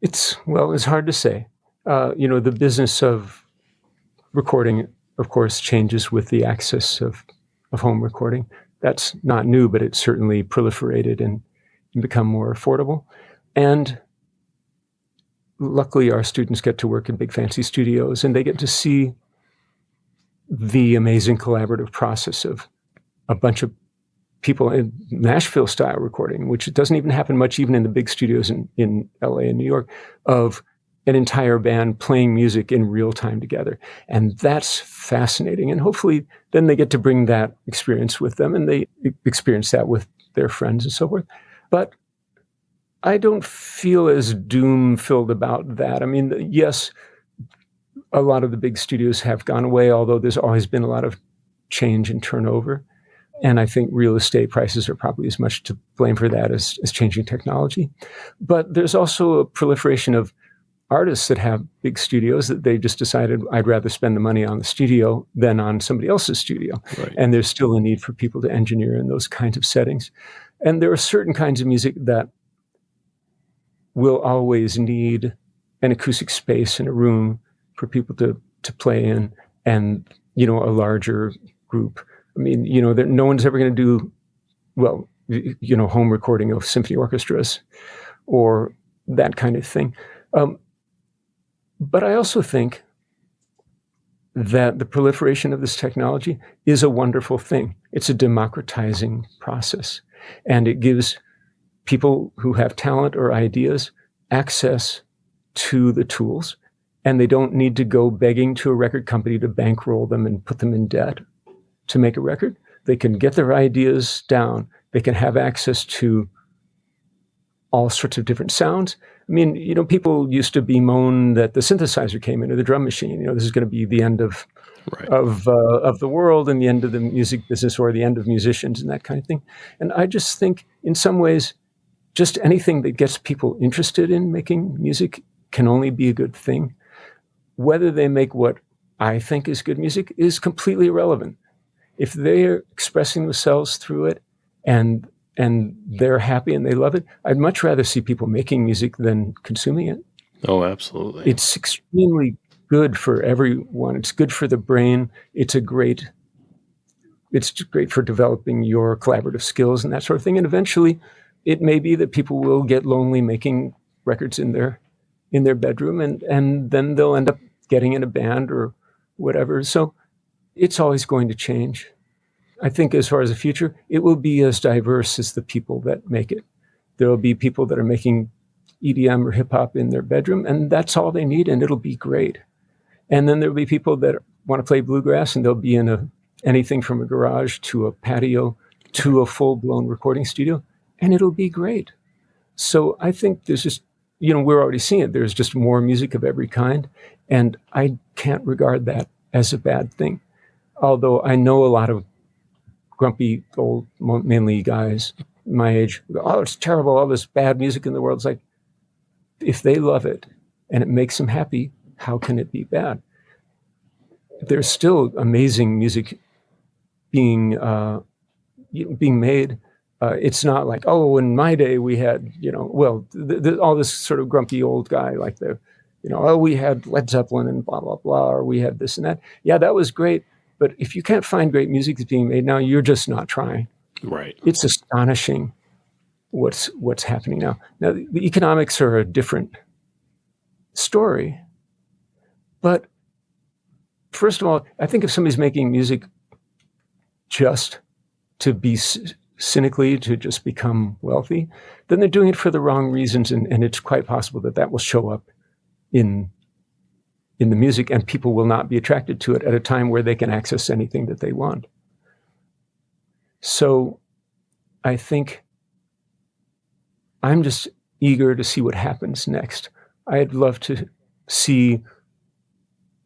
Speaker 8: It's hard to say. The business of recording, of course, changes with the access of home recording. That's not new, but it's certainly proliferated and become more affordable. And luckily, our students get to work in big fancy studios, and they get to see the amazing collaborative process of a bunch of people in Nashville style recording, which doesn't even happen much even in the big studios in LA and New York, of an entire band playing music in real time together. And that's fascinating. And hopefully then they get to bring that experience with them, and they experience that with their friends and so forth. But I don't feel as doom-filled about that. I mean, yes, a lot of the big studios have gone away, although there's always been a lot of change and turnover. And I think real estate prices are probably as much to blame for that as changing technology. But there's also a proliferation of artists that have big studios that they just decided, I'd rather spend the money on the studio than on somebody else's studio.
Speaker 7: Right.
Speaker 8: And there's still a need for people to engineer in those kinds of settings. And there are certain kinds of music that will always need an acoustic space in a room for people to play in, and, a larger group. I mean, no one's ever going to do, home recording of symphony orchestras or that kind of thing. But I also think that the proliferation of this technology is a wonderful thing. It's a democratizing process, and it gives people who have talent or ideas access to the tools, and they don't need to go begging to a record company to bankroll them and put them in debt to make a record. They can get their ideas down. They can have access to all sorts of different sounds. I mean, people used to bemoan that the synthesizer came in, or the drum machine. This is going to be the end of the world and the end of the music business, or the end of musicians and that kind of thing. And I just think, in some ways, just anything that gets people interested in making music can only be a good thing. Whether they make what I think is good music is completely irrelevant. If they're expressing themselves through it and they're happy and they love it, I'd much rather see people making music than consuming it.
Speaker 7: Oh, absolutely.
Speaker 8: It's extremely good for everyone. It's good for the brain. It's great for developing your collaborative skills and that sort of thing. And eventually, it may be that people will get lonely making records in their bedroom, and then they'll end up getting in a band or whatever. So it's always going to change. I think as far as the future, it will be as diverse as the people that make it. There will be people that are making EDM or hip hop in their bedroom, and that's all they need, and it'll be great. And then there'll be people that want to play bluegrass, and they'll be in anything from a garage to a patio to a full-blown recording studio, and it'll be great. So I think there's just, we're already seeing it. There's just more music of every kind, and I can't regard that as a bad thing. Although I know a lot of grumpy old, mainly guys my age, go, oh, it's terrible, all this bad music in the world. It's like, if they love it and it makes them happy, how can it be bad? There's still amazing music being made. It's not like, oh, in my day we had, all this sort of grumpy old guy like we had Led Zeppelin and blah, blah, blah, or we had this and that. Yeah, that was great. But if you can't find great music that's being made now, you're just not trying.
Speaker 7: Right.
Speaker 8: It's astonishing what's happening now. Now, the economics are a different story. But first of all, I think if somebody's making music just to be cynically to just become wealthy, then they're doing it for the wrong reasons, and it's quite possible that that will show up in the music, and people will not be attracted to it at a time where they can access anything that they want. So I think I'm just eager to see what happens next. I'd love to see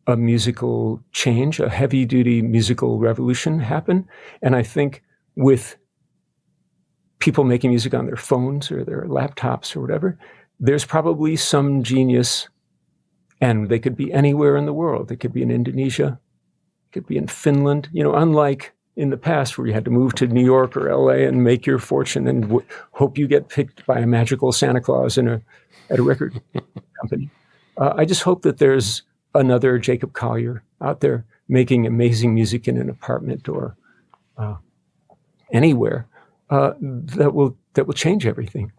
Speaker 8: a musical change, a heavy-duty musical revolution happen. And I think with people making music on their phones or their laptops or whatever, there's probably some genius, and they could be anywhere in the world. They could be in Indonesia, could be in Finland, unlike in the past where you had to move to New York or LA and make your fortune and hope you get picked by a magical Santa Claus at a record company. I just hope that there's another Jacob Collier out there making amazing music in an apartment or anywhere that will change everything.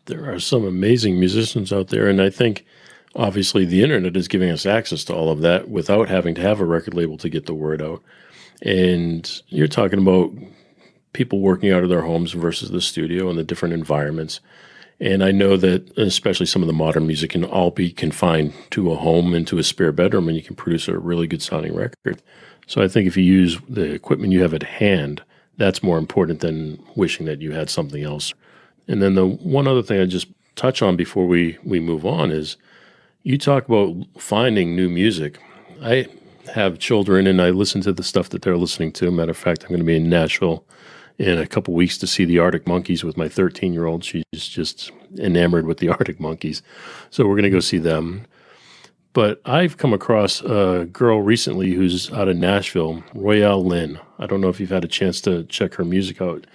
Speaker 7: There are some amazing musicians out there, and I think obviously the internet is giving us access to all of that without having to have a record label to get the word out. And you're talking about people working out of their homes versus the studio and the different environments. And I know that especially some of the modern music can all be confined to a home and to a spare bedroom, and you can produce a really good sounding record. So I think if you use the equipment you have at hand, that's more important than wishing that you had something else. And then the one other thing I just touch on before we move on is you talk about finding new music. I have children and I listen to the stuff that they're listening to. Matter of fact, I'm going to be in Nashville in a couple weeks to see the Arctic Monkeys with my 13-year-old. She's just enamored with the Arctic Monkeys. So we're going to go see them. But I've come across a girl recently who's out of Nashville, Royale Lynn. I don't know if you've had a chance to check her music out.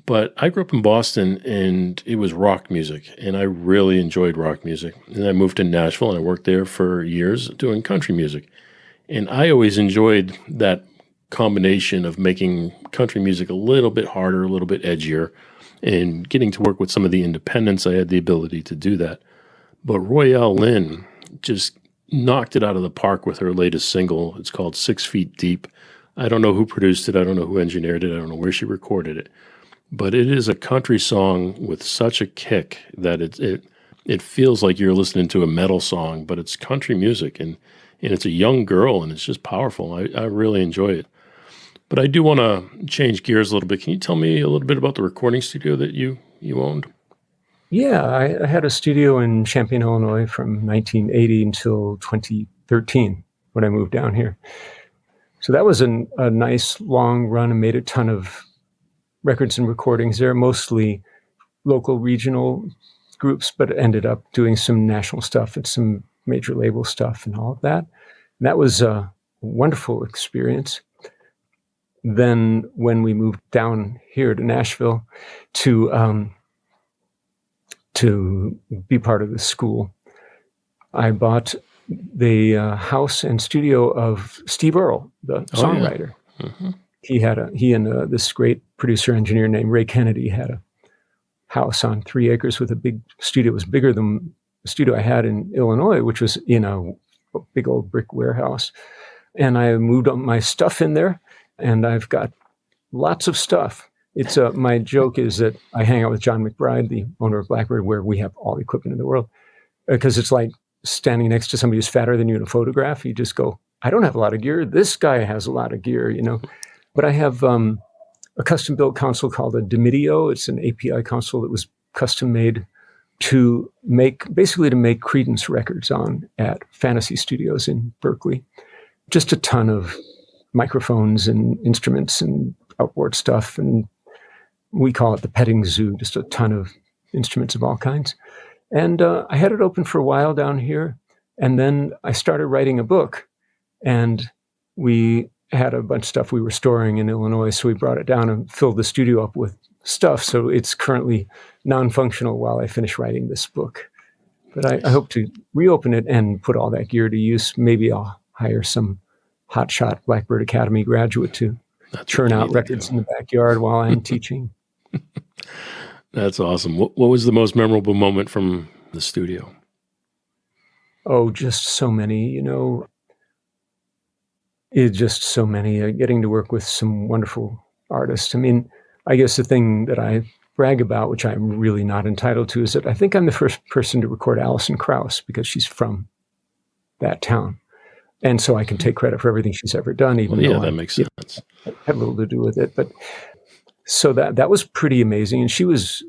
Speaker 7: But I grew up in Boston, and it was rock music, and I really enjoyed rock music. And I moved to Nashville, and I worked there for years doing country music. And I always enjoyed that combination of making country music a little bit harder, a little bit edgier, and getting to work with some of the independents. I had the ability to do that. But Royale Lynn just knocked it out of the park with her latest single. It's called 6 Feet Deep. I don't know who produced it. I don't know who engineered it. I don't know where she recorded it. But it is a country song with such a kick that it feels like you're listening to a metal song, but it's country music, and it's a young girl, and it's just powerful. I really enjoy it. But I do want to change gears a little bit. Can you tell me a little bit about the recording studio that you owned?
Speaker 8: Yeah, I had a studio in Champaign, Illinois from 1980 until 2013 when I moved down here. So that was a nice long run and made a ton of records and recordings there, mostly local regional groups, but ended up doing some national stuff and some major label stuff and all of that. And that was a wonderful experience. Then when we moved down here to Nashville to be part of the school, I bought the house and studio of Steve Earle, the songwriter. Yeah. Mm-hmm. He and this great producer engineer named Ray Kennedy had a house on 3 acres with a big studio. It was bigger than the studio I had in Illinois, which was in a big old brick warehouse. And I moved all my stuff in there, and I've got lots of stuff. It's my joke is that I hang out with John McBride, the owner of Blackbird, where we have all the equipment in the world, because it's like standing next to somebody who's fatter than you in a photograph. You just go, I don't have a lot of gear. This guy has a lot of gear, But I have a custom-built console called a Domidio. It's an API console that was custom-made to make Creedence records on at Fantasy Studios in Berkeley. Just a ton of microphones and instruments and outboard stuff, and we call it the petting zoo, just a ton of instruments of all kinds. And I had it open for a while down here, and then I started writing a book, and we had a bunch of stuff we were storing in Illinois, so we brought it down and filled the studio up with stuff. So it's currently non-functional while I finish writing this book. But I hope to reopen it and put all that gear to use. Maybe I'll hire some hotshot Blackbird Academy graduate to churn out records in the backyard while I'm teaching.
Speaker 7: That's awesome. What was the most memorable moment from the studio?
Speaker 8: Oh, just so many, It's just so many. Getting to work with some wonderful artist. I mean, I guess the thing that I brag about, which I'm really not entitled to, is that I think I'm the first person to record Alison Krauss because she's from that town. And so I can take credit for everything she's ever done, even though
Speaker 7: that makes sense.
Speaker 8: I had little to do with it. But so that was pretty amazing. And she was,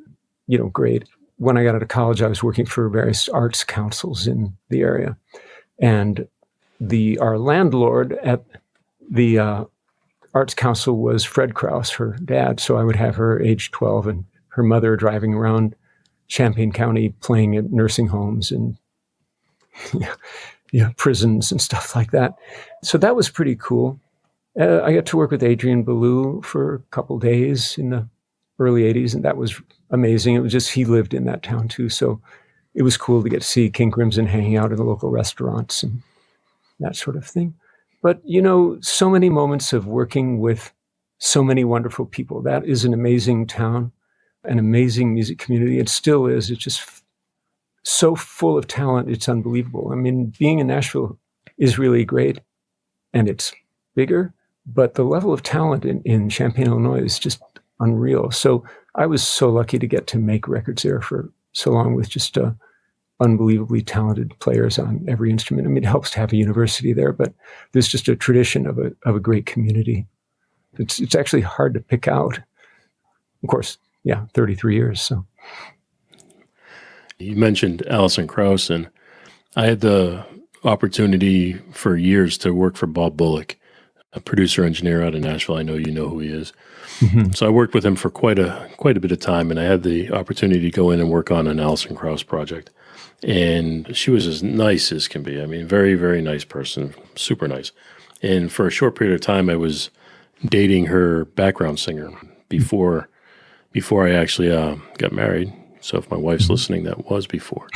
Speaker 8: great. When I got out of college, I was working for various arts councils in the area. And our landlord at the arts council was Fred Krauss, her dad. So I would have her age 12 and her mother driving around Champaign County playing at nursing homes and prisons and stuff like that. So that was pretty cool. I got to work with Adrian Ballou for a couple days in the early 80s, and that was amazing. It was just, he lived in that town too. So it was cool to get to see King Crimson hanging out in the local restaurants and that sort of thing. But, so many moments of working with so many wonderful people. That is an amazing town, an amazing music community. It still is. It's just so full of talent. It's unbelievable. I mean, being in Nashville is really great, and it's bigger, but the level of talent in Champaign, Illinois is just unreal. So I was so lucky to get to make records there for so long with just unbelievably talented players on every instrument. I mean, it helps to have a university there, but there's just a tradition of a great community. It's actually hard to pick out. Of course, 33 years. So
Speaker 7: you mentioned Alison Krauss, and I had the opportunity for years to work for Bob Bullock, a producer engineer out of Nashville. I know you know who he is. Mm-hmm. So I worked with him for quite a bit of time, and I had the opportunity to go in and work on an Alison Krauss project. And she was as nice as can be. I mean, very, very nice person, super nice. And for a short period of time, I was dating her background singer before I actually got married. So if my wife's listening, that was before.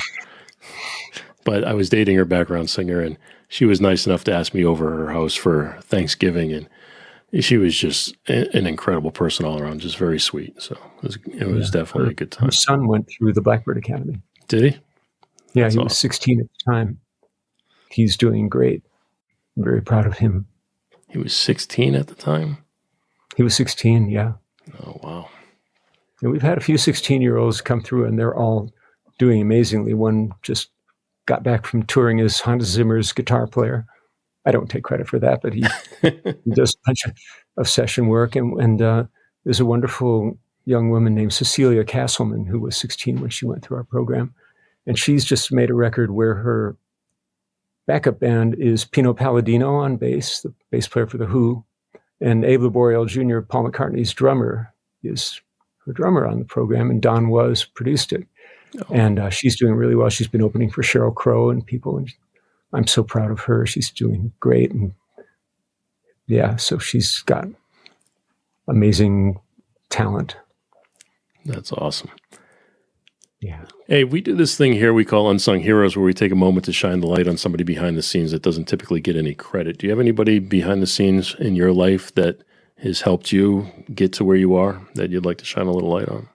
Speaker 7: But I was dating her background singer, and she was nice enough to ask me over her house for Thanksgiving, and she was just an incredible person all around, just very sweet. So it was definitely a good time.
Speaker 8: Her son went through the Blackbird Academy.
Speaker 7: Did he?
Speaker 8: Yeah,
Speaker 7: That's
Speaker 8: he was 16 at the time. He's doing great. I'm very proud of him.
Speaker 7: He was 16 at the time?
Speaker 8: He was 16, yeah.
Speaker 7: Oh, wow.
Speaker 8: And we've had a few 16-year-olds come through, and they're all doing amazingly. One just got back from touring as Hans Zimmer's guitar player. I don't take credit for that, but he does a bunch of session work. And there's a wonderful young woman named Cecilia Castleman who was 16 when she went through our program. And she's just made a record where her backup band is Pino Palladino on bass, the bass player for The Who. And Abe Laboriel Jr., Paul McCartney's drummer, is her drummer on the program. And Don Was produced it. Oh. And she's doing really well. She's been opening for Sheryl Crow and people. And I'm so proud of her. She's doing great. And so she's got amazing talent.
Speaker 7: That's awesome.
Speaker 8: Yeah.
Speaker 7: Hey, we do this thing here we call Unsung Heroes, where we take a moment to shine the light on somebody behind the scenes that doesn't typically get any credit. Do you have anybody behind the scenes in your life that has helped you get to where you are that you'd like to shine a little light on?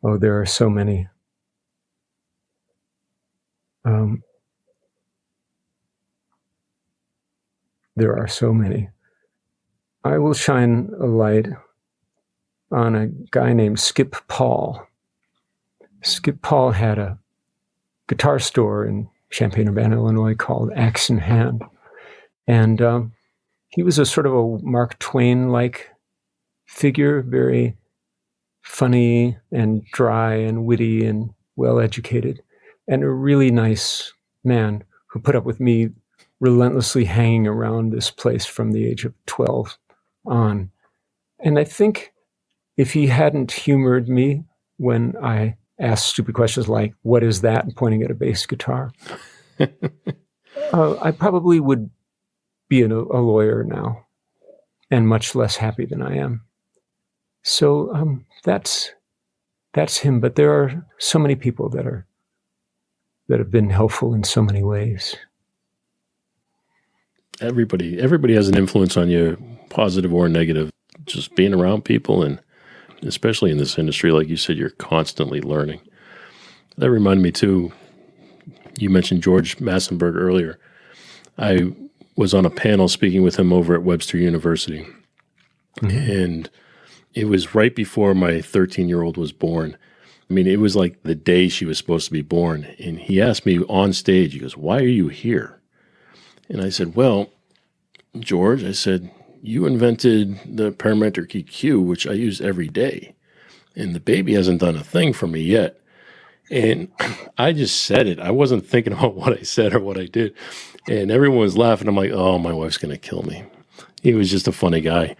Speaker 8: Oh, there are so many. There are so many. I will shine a light on a guy named Skip Paul. Skip Paul had a guitar store in Champaign-Urbana, Illinois called Axe in Hand. And he was a sort of a Mark Twain-like figure, very funny and dry and witty and well-educated, and a really nice man who put up with me relentlessly hanging around this place from the age of 12 on. And I think if he hadn't humored me when I asked stupid questions like, what is that? And pointing at a bass guitar, I probably would be a lawyer now and much less happy than I am. So that's him. But there are so many people that have been helpful in so many ways.
Speaker 7: Everybody has an influence on you, positive or negative. Just being around people, and especially in this industry, like you said, you're constantly learning. That reminded me too, you mentioned George Massenberg earlier. I was on a panel speaking with him over at Webster University, And it was right before my 13-year-old was born. I mean, it was like the day she was supposed to be born. And he asked me on stage, he goes, "Why are you here?" And I said, "Well, George," I said, "you invented the parametric EQ, which I use every day. And the baby hasn't done a thing for me yet." And I just said it. I wasn't thinking about what I said or what I did. And everyone was laughing. I'm like, oh, my wife's going to kill me. He was just a funny guy.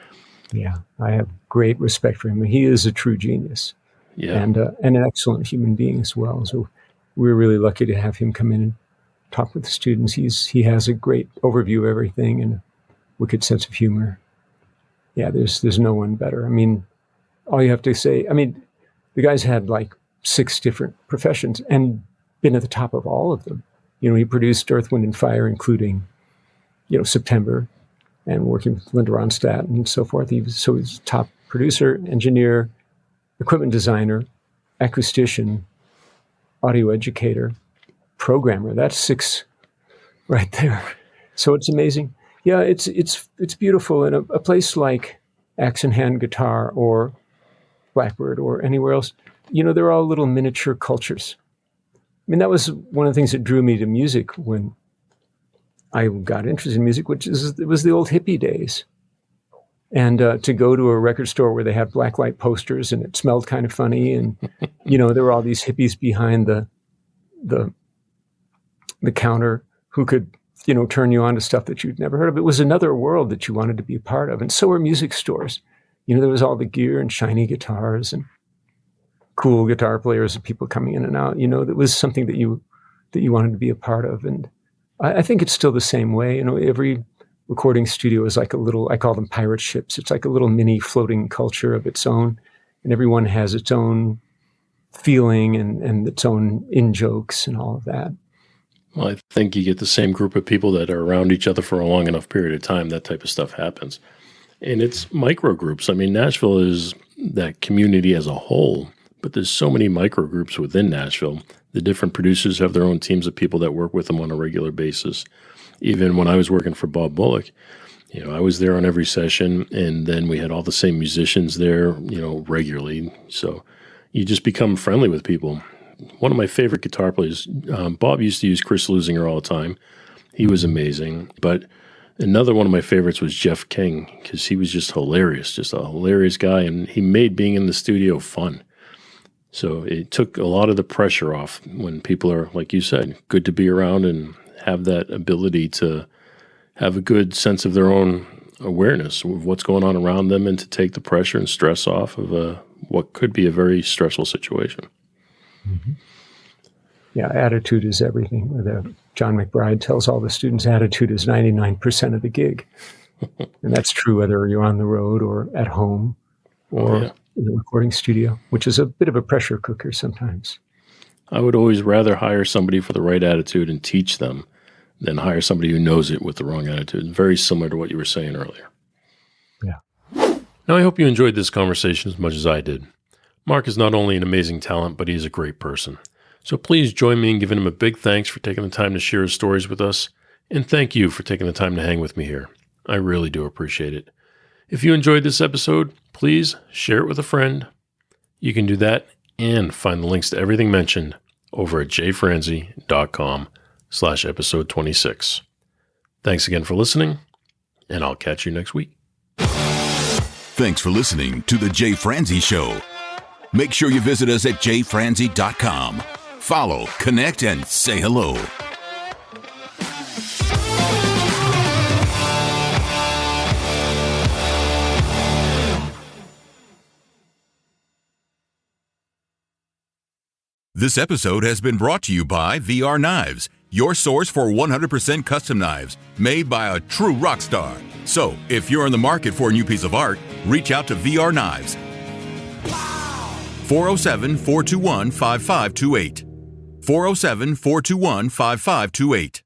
Speaker 8: Yeah, I have great respect for him. He is a true genius, and an excellent human being as well. So we're really lucky to have him come in and talk with the students. He has a great overview of everything and a wicked sense of humor. Yeah, there's no one better. I mean, all you have to say, I mean, the guy's had like 6 different professions and been at the top of all of them. You know, he produced Earth, Wind, and Fire, including, September, and working with Linda Ronstadt and so forth. He's a top producer, engineer, equipment designer, acoustician, audio educator, programmer. That's 6 right there. So it's amazing. Yeah, it's beautiful. In a place like Axe and Hand Guitar or Blackbird or anywhere else, they're all little miniature cultures. I mean, that was one of the things that drew me to music when I got interested in music, it was the old hippie days. And to go to a record store where they had black light posters and it smelled kind of funny. And, there were all these hippies behind the counter who could, turn you on to stuff that you'd never heard of. It was another world that you wanted to be a part of. And so were music stores. There was all the gear and shiny guitars and cool guitar players and people coming in and out. That was something that you wanted to be a part of. And I think it's still the same way. Every recording studio is like a little, I call them pirate ships. It's like a little mini floating culture of its own. And everyone has its own feeling and its own in-jokes and all of that.
Speaker 7: Well, I think you get the same group of people that are around each other for a long enough period of time, that type of stuff happens. And it's micro groups. I mean, Nashville is that community as a whole, but there's so many micro groups within Nashville. The different producers have their own teams of people that work with them on a regular basis. Even when I was working for Bob Bullock, I was there on every session, and then we had all the same musicians there, regularly. So you just become friendly with people. One of my favorite guitar players, Bob used to use Chris Lusinger all the time. He was amazing. But another one of my favorites was Jeff King, because he was just hilarious, just a hilarious guy, and he made being in the studio fun. So it took a lot of the pressure off when people are, like you said, good to be around and have that ability to have a good sense of their own awareness of what's going on around them and to take the pressure and stress off of what could be a very stressful situation.
Speaker 8: Mm-hmm. Yeah, attitude is everything. John McBride tells all the students attitude is 99% of the gig. And that's true whether you're on the road or at home or in the recording studio, which is a bit of a pressure cooker sometimes.
Speaker 7: I would always rather hire somebody for the right attitude and teach them than hire somebody who knows it with the wrong attitude. Very similar to what you were saying earlier.
Speaker 8: Yeah.
Speaker 7: Now, I hope you enjoyed this conversation as much as I did. Mark is not only an amazing talent, but he is a great person. So please join me in giving him a big thanks for taking the time to share his stories with us. And thank you for taking the time to hang with me here. I really do appreciate it. If you enjoyed this episode, please share it with a friend. You can do that and find the links to everything mentioned over at jayfranze.com/episode 26. Thanks again for listening, and I'll catch you next week.
Speaker 6: Thanks for listening to The Jay Franze Show. Make sure you visit us at jayfranze.com. Follow, connect, and say hello. This episode has been brought to you by VR Knives, your source for 100% custom knives made by a true rock star. So, if you're in the market for a new piece of art, reach out to VR Knives. 407-421-5528. 407-421-5528.